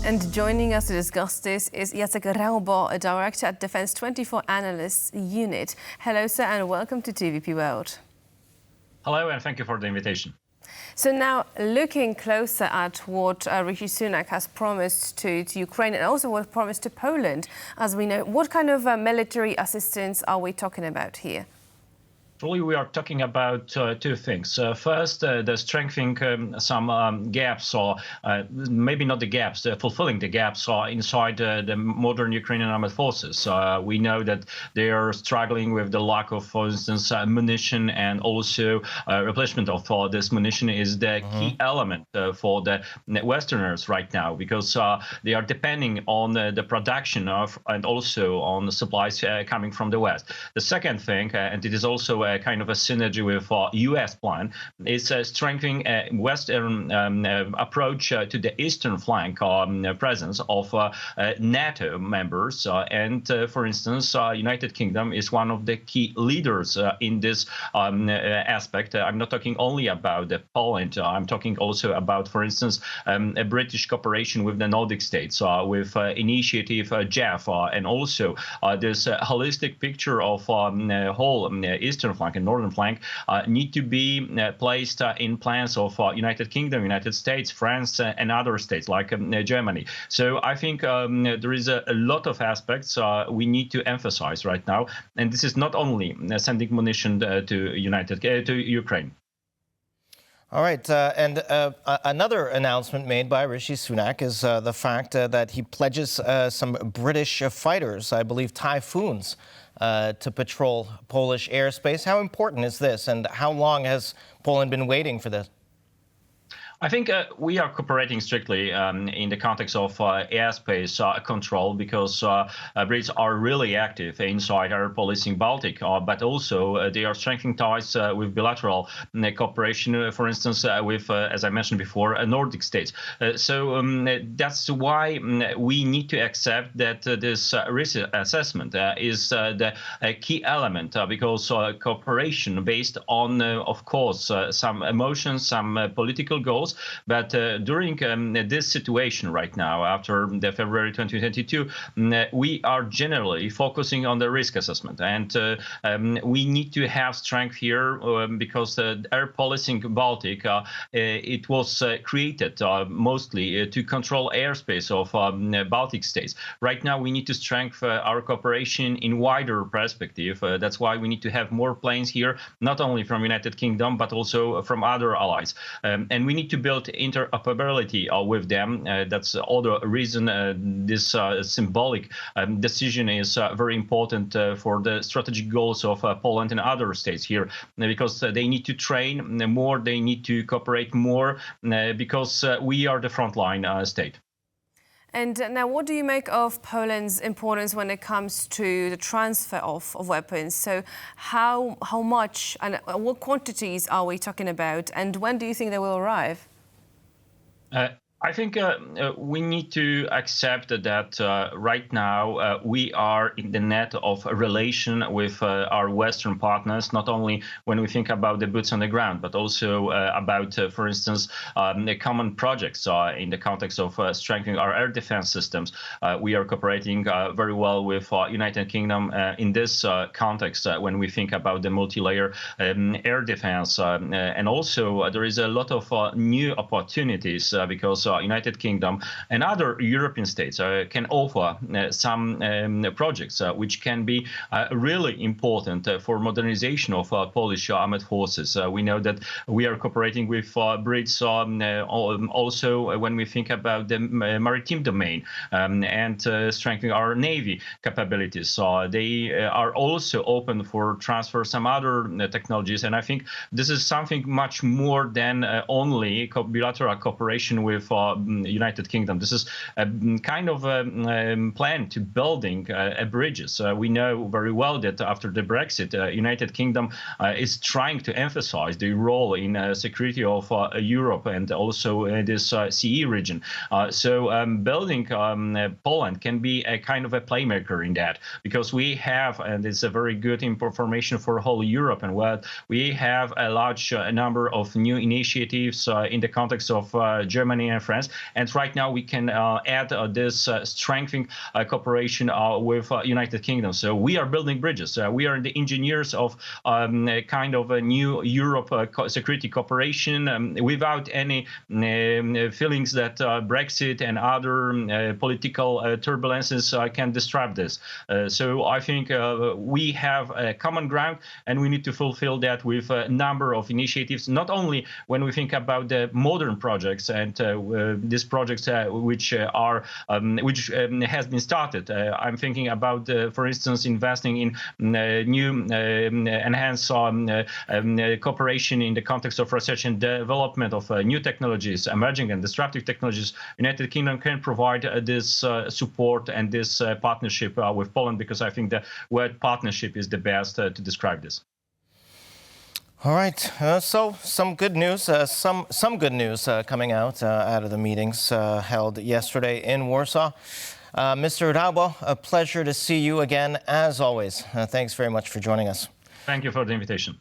And joining us to discuss this is Jacek Raubo, a director at Defence 24 Analyst Unit. Hello, sir, and welcome to TVP World. Hello, and thank you for the invitation. So now, looking closer at what Rishi Sunak has promised to Ukraine and also what promised to Poland, as we know, what kind of military assistance are we talking about here? Actually, we are talking about two things. First, the strengthening some gaps, or maybe not the gaps, fulfilling the gaps inside the modern Ukrainian armed forces. We know that they are struggling with the lack of, for instance, munition, and also replacement of this munition is the key element for the Westerners right now, because they are depending on the production of and also on the supplies coming from the West. The second thing, and it is also a kind of a synergy with U.S. plan, is strengthening a Western approach to the eastern flank presence of NATO members. For instance, United Kingdom is one of the key leaders in this aspect. I'm not talking only about Poland. I'm talking also about, for instance, a British cooperation with the Nordic states, with initiative JAF, and also this holistic picture of whole eastern flank and northern flank need to be placed in plans of United Kingdom, United States, France, and other states like Germany. So I think there is a lot of aspects we need to emphasize right now, and this is not only sending munition to Ukraine. All right, and another announcement made by Rishi Sunak is the fact that he pledges some British fighters, I believe Typhoons, to patrol Polish airspace. How important is this, and how long has Poland been waiting for this? I think we are cooperating strictly in the context of airspace control, because Brits are really active inside air policing Baltic, but also they are strengthening ties with bilateral cooperation, for instance, with, as I mentioned before, Nordic states. So that's why we need to accept that this risk assessment is the key element, because cooperation based on, of course, some emotions, some political goals. But during this situation right now, after the February 2022, we are generally focusing on the risk assessment. And we need to have strength here because air policing Baltic, it was created mostly to control airspace of Baltic states. Right now, we need to strengthen our cooperation in wider perspective. That's why we need to have more planes here, not only from United Kingdom, but also from other allies. And we need to build interoperability with them. That's the reason this symbolic decision is very important for the strategic goals of Poland and other states here, because they need to train more, they need to cooperate more, because we are the frontline state. And now, what do you make of Poland's importance when it comes to the transfer of weapons? So how much and what quantities are we talking about, and when do you think they will arrive? I think we need to accept that right now we are in the net of a relation with our Western partners, not only when we think about the boots on the ground, but also about, for instance, the common projects in the context of strengthening our air defense systems. We are cooperating very well with United Kingdom in this context when we think about the multi-layer air defense. And also there is a lot of new opportunities because United Kingdom and other European states can offer some projects which can be really important for modernization of Polish armed forces. We know that we are cooperating with Brits also when we think about the maritime domain and strengthening our Navy capabilities. They are also open for transfer some other technologies, and I think this is something much more than only bilateral cooperation with United Kingdom. This is a kind of a plan to building bridges. We know very well that after the Brexit, United Kingdom is trying to emphasize the role in security of Europe and also this CE region. So building Poland can be a kind of a playmaker in that, because we have, and it's a very good information for whole Europe, and where we have a large number of new initiatives in the context of Germany and France. And right now we can add this strengthening cooperation with United Kingdom. So we are building bridges. We are the engineers of a kind of a new Europe security cooperation without any feelings that Brexit and other political turbulences can disrupt this. So I think we have a common ground, and we need to fulfill that with a number of initiatives, not only when we think about the modern projects and these projects which has been started. I'm thinking about, for instance, investing in new enhanced cooperation in the context of research and development of new technologies, emerging and disruptive technologies. United Kingdom can provide this support and this partnership with Poland, because I think the word partnership is the best to describe this. All right. So some good news. Some good news coming out of the meetings held yesterday in Warsaw. Mr. Raubo, a pleasure to see you again, as always. Thanks very much for joining us. Thank you for the invitation.